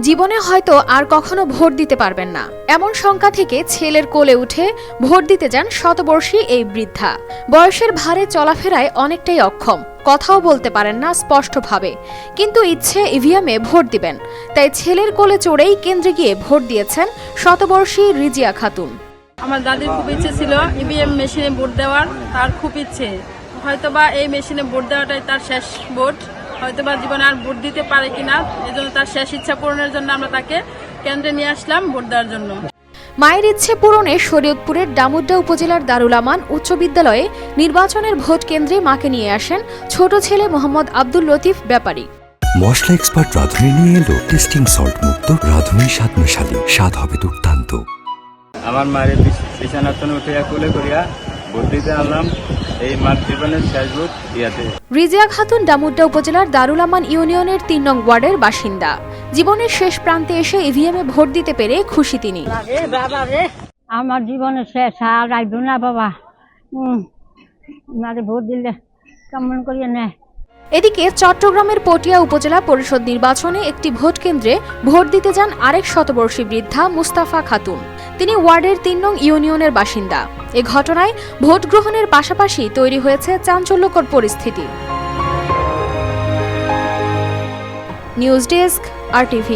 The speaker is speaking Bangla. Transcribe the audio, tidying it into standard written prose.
জীবনে হয়তো আর কখনো ভোট দিতে পারবেন না এমন শঙ্কা থেকে ছেলের কোলে উঠে ভোট দিতে যান শতবর্ষী এই বৃদ্ধা। বয়সের ভারে চলাফেরায় অনেকটাই অক্ষম, কথাও বলতে পারেন না স্পষ্টভাবে, কিন্তু ইচ্ছে ইভিএমে ভোট দিবেন। তাই ছেলের কোলে চড়েই কেন্দ্রে গিয়ে ভোট দিয়েছেন শতবর্ষী রিজিয়া খাতুন। আমার দাদির খুব ইচ্ছে ছিল ইভিএম মেশিনে ভোট দেওয়ার, তার খুব ইচ্ছে। হয়তোবা এই মেশিনে ভোট দেওয়াটাই তার শেষ ভোট, হয়তোবা জীবনে আর ভোট দিতে পারে কিনা, এজন্য তার শেষ ইচ্ছা পূরণের জন্য আমরা তাকে কেন্দ্রে নিয়ে আসলাম ভোট দেওয়ার জন্য। মায়ের ইচ্ছে পূরণে শরীয়তপুরের ডামুড্ডা উপজেলার দারুল আমান উচ্চ বিদ্যালয়ে নির্বাচনের ভোট কেন্দ্রে মাকে নিয়ে আসেন ছোট ছেলে মোহাম্মদ আব্দুল লতিফ ব্যাপারী। মশলা এক্সপার্ট রাঁধুনি নিয়ে এলো টেস্টিং সল্ট মুক্ত রাঁধুনি স্বাদ মেশালি, স্বাদ হবে দুর্দান্ত। আমার মায়ের বিছানাতন উঠিয়া কোলে করিয়া ভোট দিতে আনলাম এই মার জীবনের শেষ ভোট ইয়াতে। রিজিয়া খাতুন ডামুড্ডা উপজেলার দারুল আমান ইউনিয়নের ৩ নং ওয়ার্ডের বাসিন্দা। জীবনের শেষ প্রান্তে এসে ইভিএমে ভোট দিতে পেরে খুশি তিনি। আমার জীবনের শেষ আর আইব না বাবা, ভোট দিলে কেমন করিয়ে নেয়। এদিকে চট্টগ্রামের পটিয়া উপজেলা পরিষদ নির্বাচনে একটি ভোট কেন্দ্রে ভোট দিতে যান আরেক শতবর্ষী বৃদ্ধা মুস্তাফা খাতুন। তিনি ওয়ার্ডের ৩ নং ইউনিয়নের বাসিন্দা। এ ঘটনায় ভোট গ্রহণের পাশাপাশি তৈরি হয়েছে চাঞ্চল্যকর পরিস্থিতি। News desk, RTV।